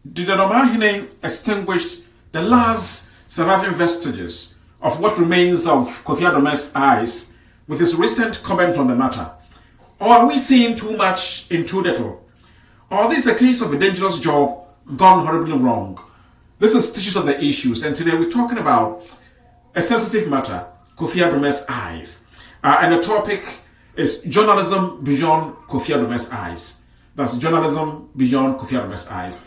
the Domahine extinguished the last surviving vestiges of what remains of Kofi Adoma's eyes with his recent comment on the matter? Or are we seeing too much in too little? Or this is a case of a dangerous job gone horribly wrong? This is Tissues of the Issues, and today we're talking about a sensitive matter, Kofi Adoma's eyes. And the topic is journalism beyond Kofi Adoma's eyes. That's journalism beyond Kofi Adoma's eyes.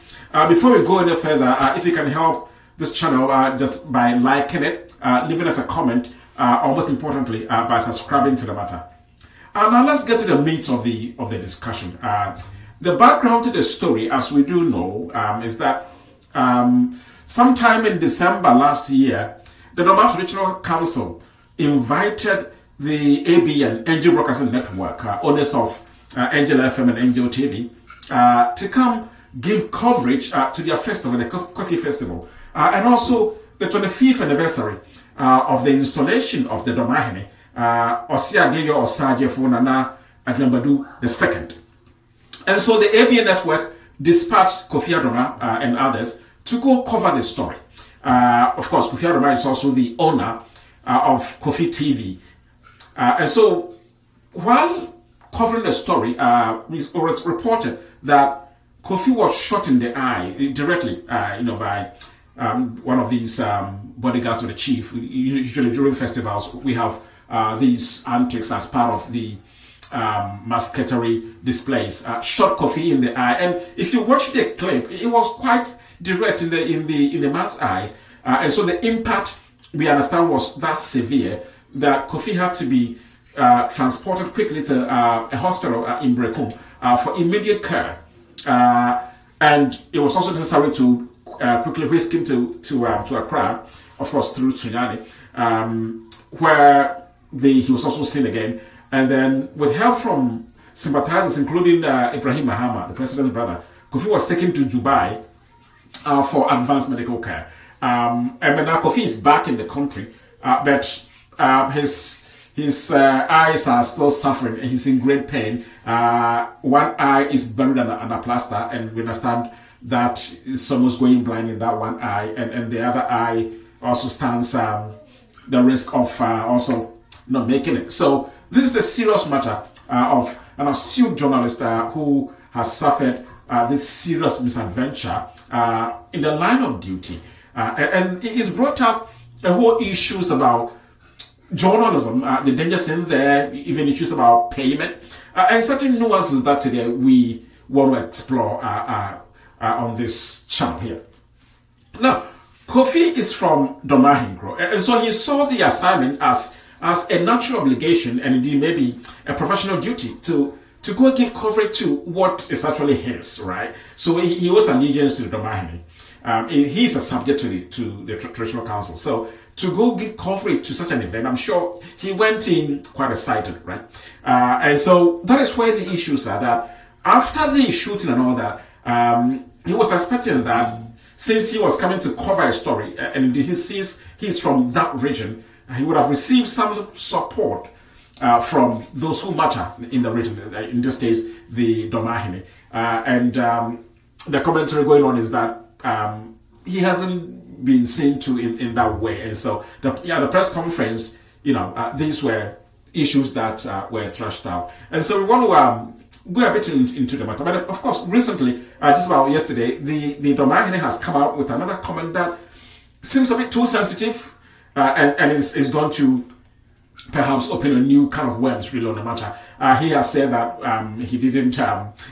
Before we go any further, if you can help this channel just by liking it, leaving us a comment, or most importantly, by subscribing to the matter. Now let's get to the meat of the discussion. The background to the story, as we do know, is that sometime in December last year, the Doma Traditional Council invited the ABN, Angel Broadcasting Network, owners of Angel FM and Angel TV, to come give coverage to their festival, the Coffee Festival, and also the 25th anniversary of the installation of the Domahine, Osiageyo Osajefo Nana Agnambadu II. And so the ABN network dispatched Kofi Adoma and others to go cover the story. Of course, Kofi Adoma is also the owner of Kofi TV. And so while covering the story, it's reported that Kofi was shot in the eye directly, by one of these bodyguards to the chief. Usually during festivals, we have these antics as part of the masquerade displays. Shot Kofi in the eye, and if you watch the clip, it was quite direct in the man's eye, and so the impact, we understand, was that severe that Kofi had to be transported quickly to a hospital in Brekum for immediate care, and it was also necessary to quickly whisk him to Accra, of course through Sunyani, where he was also seen again. And then, with help from sympathizers, including Ibrahim Mahama, the president's brother, Kofi was taken to Dubai for advanced medical care. And now Kofi is back in the country, but his eyes are still suffering, and he's in great pain. One eye is buried under plaster, and we understand that someone's going blind in that one eye, and the other eye also stands the risk of also not making it. So this is a serious matter of an astute journalist who has suffered this serious misadventure in the line of duty. And it's brought up a whole issues about journalism, the dangers in there, even issues about payment, and certain nuances that today we want to explore on this channel here. Now, Kofi is from Domahingro, and so he saw the assignment as a natural obligation, and indeed maybe a professional duty to go give coverage to what is actually his, right? So he owes allegiance to the Domahine. He's a subject to the Traditional Council. So to go give coverage to such an event, I'm sure he went in quite excited, right? And so that is where the issues are, that after the shooting and all that, he was expecting that since he was coming to cover a story, and indeed he sees he's from that region, he would have received some support from those who matter in the region, in this case, the Domahine. And the commentary going on is that he hasn't been seen to in that way. And so, the press conference, these were issues that were thrashed out. And so we want to go a bit into the matter. But of course, recently, just about yesterday, the Domahine has come out with another comment that seems a bit too sensitive, and is going to perhaps open a new kind of worms really on the matter. He has said that he didn't,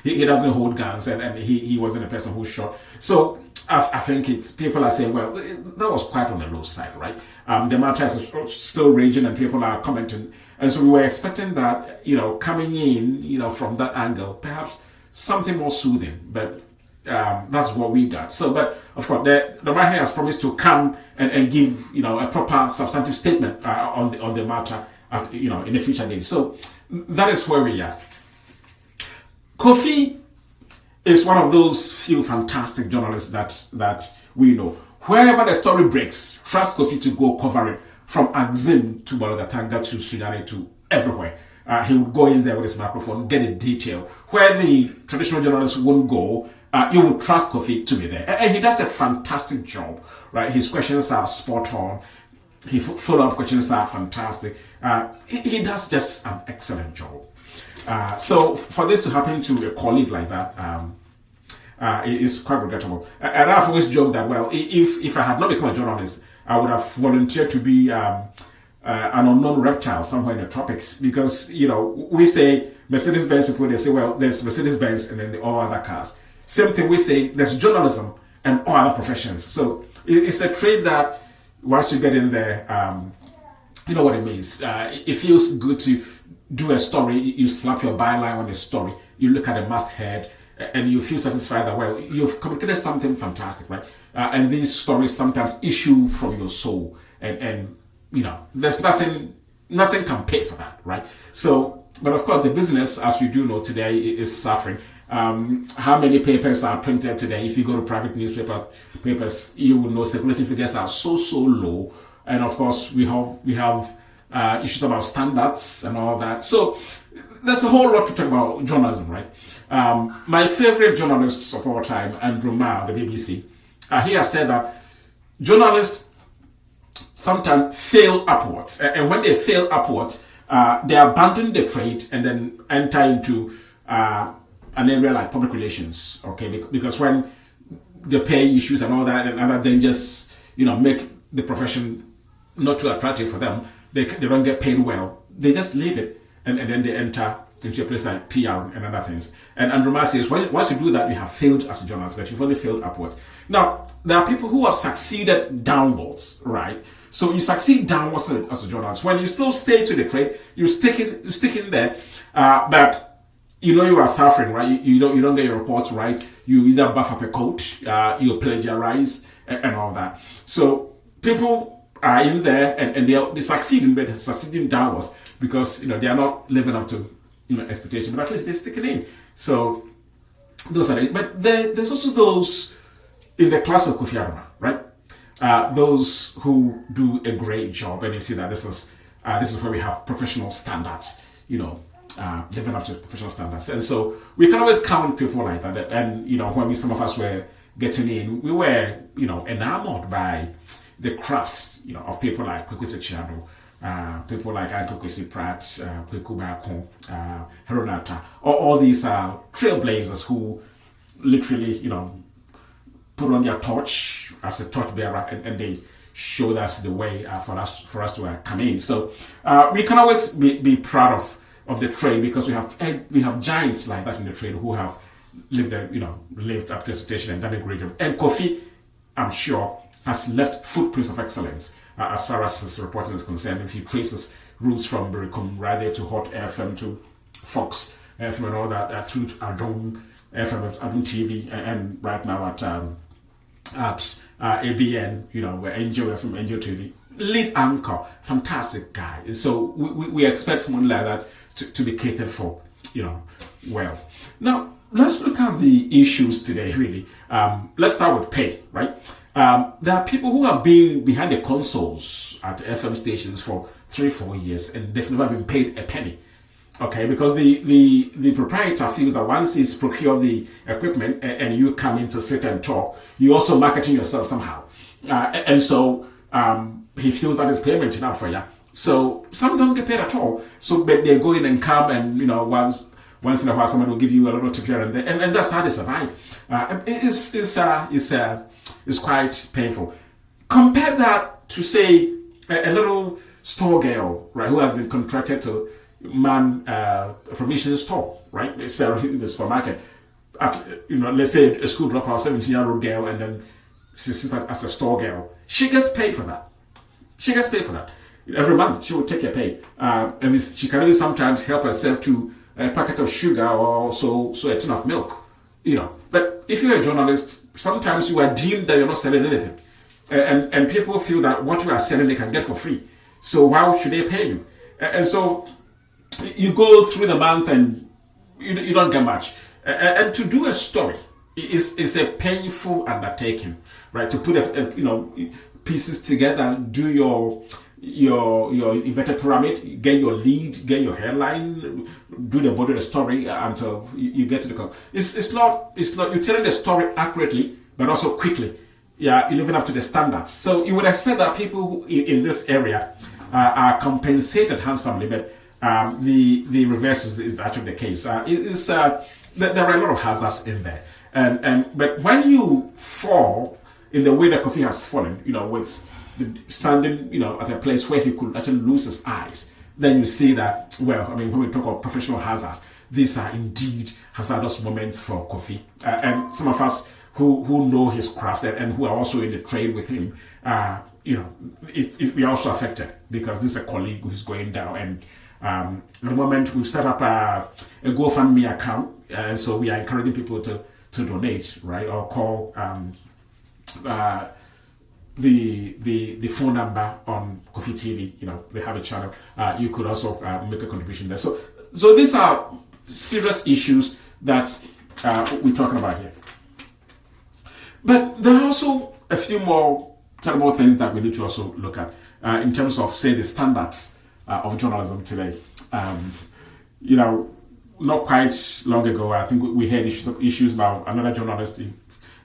he doesn't hold guns, and he wasn't a person who shot. So I think people are saying, well, that was quite on the low side, right? The matter is still raging, and people are commenting, and so we were expecting that, coming in, from that angle, perhaps something more soothing, but that's what we got. So, but of course, the Mahine has promised to come and give, a proper substantive statement on the matter, in the future days. So that is where we are. Kofi is one of those few fantastic journalists that we know. Wherever the story breaks, trust Kofi to go cover it, from Axim to Balogatanga to Sunyani to everywhere. He would go in there with his microphone, get a detail. Where the traditional journalists won't go, you would trust Kofi to be there. And he does a fantastic job, right? His questions are spot on. His follow-up questions are fantastic. He does just an excellent job. So for this to happen to a colleague like that, it is quite regrettable. And I've always joked that, well, if I had not become a journalist, I would have volunteered to be an unknown reptile somewhere in the tropics, because, you know, we say Mercedes-Benz people, they say, well, there's Mercedes-Benz and then all other cars. Same thing we say, there's journalism and all other professions. So it's a trade that once you get in there, you know what it means. It feels good to do a story. You slap your byline on the story. You look at the masthead and you feel satisfied that, well, you've communicated something fantastic, right? And these stories sometimes issue from your soul. And you know, there's nothing can pay for that, right? So, but of course, the business, as you do know today, is suffering. How many papers are printed today? If you go to private papers, you will know circulating figures are so low, and of course we have issues about standards and all that. So there's a whole lot to talk about journalism, right? My favorite journalist of all time, Andrew Marr, the BBC, he has said that journalists sometimes fail upwards, and when they fail upwards, they abandon the trade and then enter into an area like public relations, okay? Because when the pay issues and all that and other things just, you know, make the profession not too attractive for them, they don't get paid well, they just leave it and then they enter into a place like PR and other things. And Andrew Marr says, once you do that, you have failed as a journalist, but you've only failed upwards. Now, there are people who have succeeded downwards, right? So you succeed downwards as a journalist. When you still stay to the trade, you stick in there, but you know you are suffering, right? You don't get your reports right. You either buff up a coat, you plagiarize, and all that. So people are in there and they succeeding, but they're succeeding downwards because, you know, they are not living up to, you know, expectation, but at least they're sticking in. So those are it. But there's also those in the class of Kofi Adoma, right? Those who do a great job, and you see that this is where we have professional standards, you know, living up to professional standards. And so we can always count people like that. And, you know, when some of us were getting in, we were, you know, enamored by the craft, you know, of people like Kwesi Chiano, people like Kwesi Pratt, Kweku Bako, Heronata, all these trailblazers who literally, you know, put on their torch as a torchbearer and they show us the way for us to come in. So we can always be proud of the trade, because we have giants like that in the trade who have lived up to expectation and done a great job. And Kofi, I'm sure, has left footprints of excellence as far as his reporting is concerned. If he traces roots from Bericom right there to Hot FM to Fox FM and all that, through to Adom FM, Adom TV, and right now at ABN, you know, where Angel FM, Angel TV, lead anchor, fantastic guy. So we expect someone like that to be catered for, you know, well. Now, let's look at the issues today, really. Let's start with pay, right? There are people who have been behind the consoles at the FM stations for 3-4 years and they've never been paid a penny. Okay, because the proprietor feels that once he's procured the equipment and you come in to sit and talk, you also marketing yourself somehow. And so he feels that is payment enough for you. So some don't get paid at all. So but they go in and come and, you know, once in a while someone will give you a little tip here and there, and that's how they survive. It's quite painful. Compare that to, say, a little store girl, right, who has been contracted to man a provision store, right? They sell in the supermarket. You know, let's say a school dropout, 17-year-old girl, and then she sits as a store girl. She gets paid for that. Every month she will take a pay. And she can even sometimes help herself to a packet of sugar or so a tin of milk. You know, but if you're a journalist, sometimes you are deemed that you're not selling anything, and people feel that what you are selling they can get for free. So why should they pay you? And so you go through the month and you don't get much. And to do a story is a painful undertaking, right? To put pieces together, do your your inverted pyramid, get your lead, get your headline, do the body of the story until you get to the core. It's not you're telling the story accurately, but also quickly. Yeah, you're living up to the standards. So you would expect that people in this area are compensated handsomely, but the reverse is actually the case. There are a lot of hazards in there, but when you fall in the way that Kofi has fallen, with standing, at a place where he could actually lose his eyes, then you see that, when we talk of professional hazards, these are indeed hazardous moments for Kofi. And some of us who know his craft and who are also in the trade with him, we are also affected because this is a colleague who's going down. And at the moment, we've set up a GoFundMe account, so we are encouraging people to donate, right, or call the phone number on Kofi TV. They have a channel. You could also make a contribution there. So these are serious issues that we're talking about here. But there are also a few more terrible things that we need to also look at in terms of, say, the standards of journalism today. Not quite long ago, I think we heard issues about another journalist in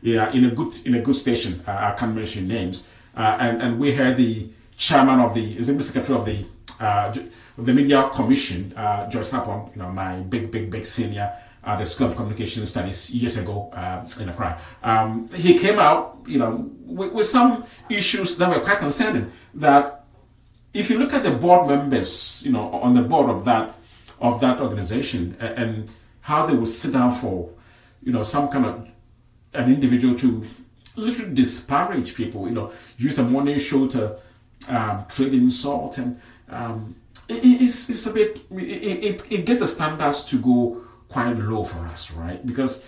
a good station. I can't mention names, and we heard the chairman of the executive secretary of the media commission, George Sapon, my big senior at the School of Communication Studies years ago in Accra. He came out, with some issues that were quite concerning. That if you look at the board members, on the board of that organization, and how they will sit down for, some kind of an individual to literally disparage people, use a morning show to trade insult, and it's a bit, it gets the standards to go quite low for us, right? Because,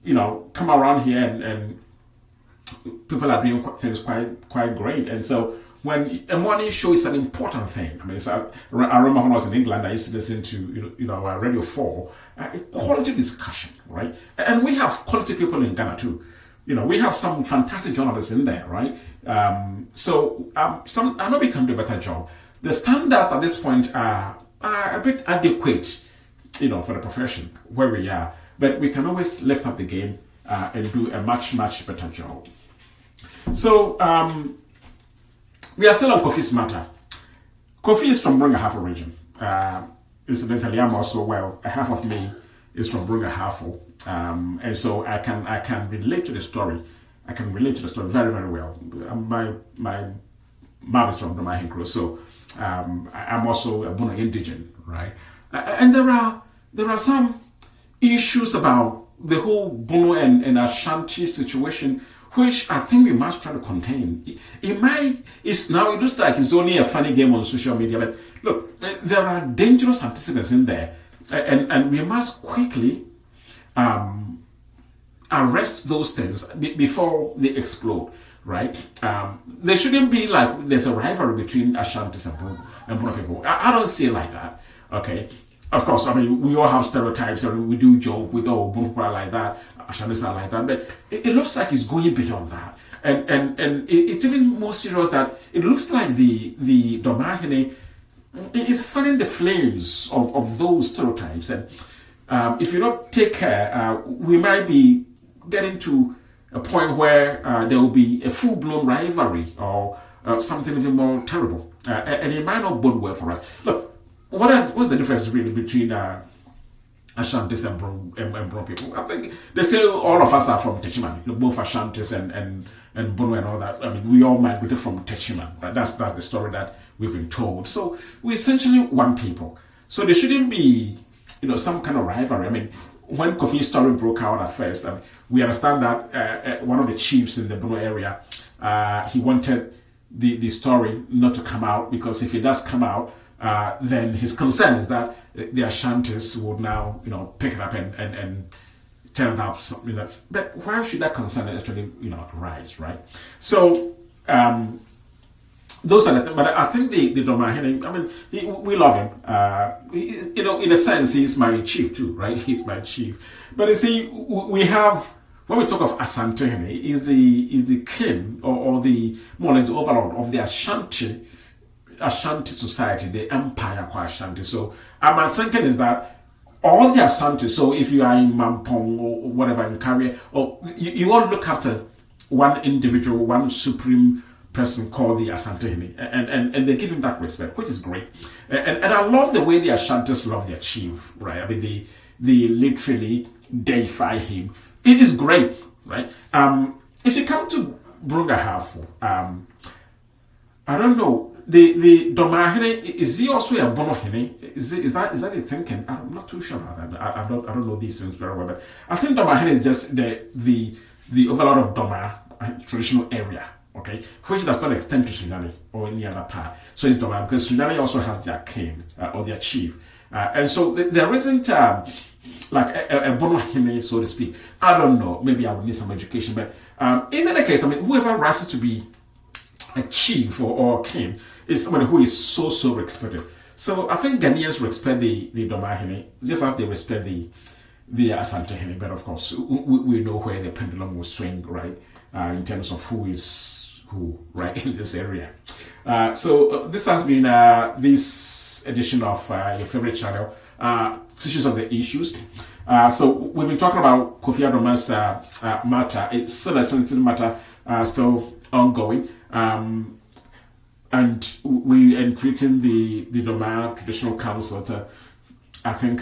come around here and people are doing things quite great. And so when a morning show is an important thing, I remember when I was in England, I used to listen to, Radio 4, a quality discussion, right? And we have quality people in Ghana too. We have some fantastic journalists in there, right? I know we can do a better job. The standards at this point are a bit adequate, for the profession where we are, but we can always lift up the game and do a much better job. So we are still on Kofi's matter. Kofi is from Brungahafo region. Incidentally, I'm also, a half of me is from Brungahafo, and so I can relate to the story. I can relate to the story very, very well. My mom is from Domahinkro, so I'm also a Bono indigen, right? And there are some issues about the whole Bono and Ashanti situation, which I think we must try to contain. It looks like it's only a funny game on social media, but look, there are dangerous antecedents in there, and we must quickly arrest those things before they explode, right? There shouldn't be like there's a rivalry between Ashantis and Bono people. I don't see it like that, okay? Of course, we all have stereotypes and we do joke with, Bono people are like that, Ashantis are like that, but it looks like it's going beyond that. And it's even more serious that it looks like the Domahine is fanning the flames of those stereotypes. And if you don't take care, we might be getting to a point where there will be a full-blown rivalry or something even more terrible. And it might not bode well for us. Look, what's the difference really between Ashantis and Bron people? I think they say all of us are from Techiman, both Ashantis and Bono and all that. We all migrated from Techiman. That's the story that we've been told. So we're essentially one people. So there shouldn't be, some kind of rivalry. When Kofi's story broke out at first, we understand that one of the chiefs in the Bono area, he wanted the story not to come out, because if it does come out, then his concern is that the Ashantis would now, pick it up and turn up something that's. But why should that concern actually, arise, right? So those are the things. But I think the Domahine, we love him. In a sense, he's my chief too, right? He's my chief. But you see, we have. When we talk of Asantehene, is the king or the more or less the overlord of the Ashanti Ashanti society, the empire called Ashanti. So my thinking is that all the Ashanti, so if you are in Mampong or whatever in Carrier, or you all look after one individual, one supreme person called the Asante Hene, and they give him that respect, which is great. And I love the way the Ashantis love their chief, right? I mean, they literally deify him. It is great, right? If you come to Brungahafo, I don't know. The Domahene, is he also a Bonohene? Is that a thinking? I'm not too sure about that. I don't know these things very well, but I think Domahene is just the overlord of Doma, traditional area, okay, which does not extend to Sunyani or any other part. So it's Doma, because Sunyani also has their king or their chief, and so there isn't like a Bonohene, so to speak. I don't know. Maybe I would need some education, but in any case, I mean, whoever rises to be a chief or king is somebody who is so respected. So I think Ghanaians respect the Domahene just as they respect the Asante Hene, but of course we know where the pendulum will swing, right, in terms of who is who, right, in this area. So this has been this edition of your favorite channel, Tissues of the Issues. So we've been talking about Kofi Adoma's matter. It's still a sensitive matter, still ongoing. And we entreating the Doma Traditional Council to, I think,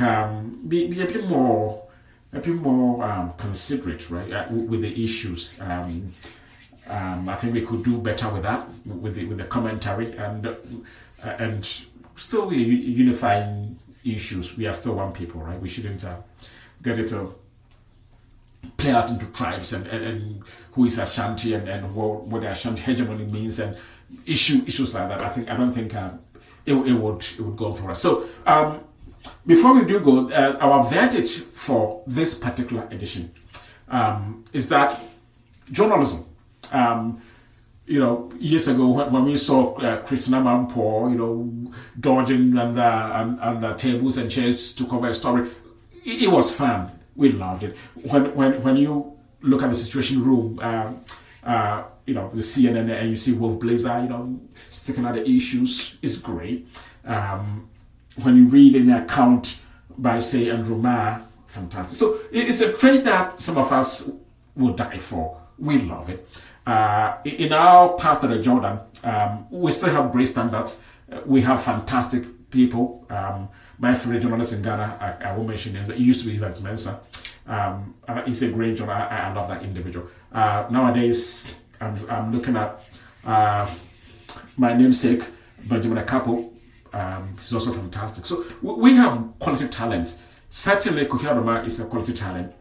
be a bit more considerate, right, with the issues. I think we could do better with that, with the commentary, and still unifying issues. We are still one people, right? We shouldn't get it to play out into tribes and who is Ashanti and what the Ashanti hegemony means and issues like that. I don't think it would go for us. So before we do go, our verdict for this particular edition is that journalism. Years ago when we saw Christina Mampo, dodging under tables and chairs to cover a story, it was fun. We loved it. When you look at the Situation Room, the CNN, and you see Wolf Blazer, sticking out the issues, it's great. When you read an account by, say, Andrew Ma, fantastic. So it's a trait that some of us would die for. We love it. In our part of the Jordan, we still have great standards. We have fantastic people. My favorite journalist in Ghana, I won't mention names, but he used to be Evans Mensah. He's a great journalist. I love that individual. Nowadays, I'm looking at my namesake, Benjamin Akapo. He's also fantastic. So we have quality talent. Certainly, Kofi Adoma is a quality talent.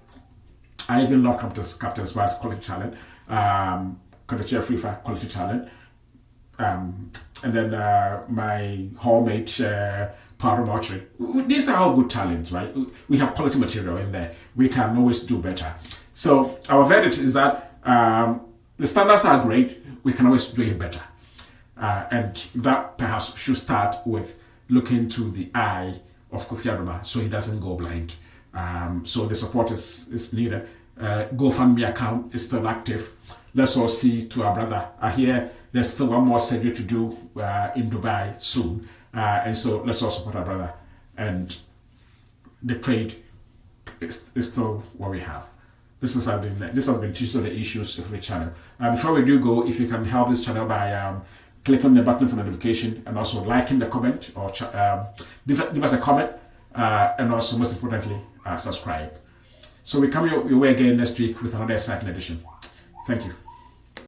I even love Captain Spice, quality talent. Kadachi Afrifa, quality talent. And then my hallmate, Power Mortuary. These are all good talents, right? We have quality material in there. We can always do better. So our verdict is that the standards are great. We can always do it better. And that perhaps should start with looking to the eye of Kofi Adoma so he doesn't go blind. So the support is needed. GoFundMe account is still active. Let's all see to our brother. I hear there's still one more surgery to do in Dubai soon. And so let's all support our brother. And the trade is still what we have. This has been Tissues of the Issues of the channel. Before we do go, if you can help this channel by clicking the button for notification and also liking the comment or give us a comment and also most importantly subscribe. So we come your way again next week with another exciting edition. Thank you.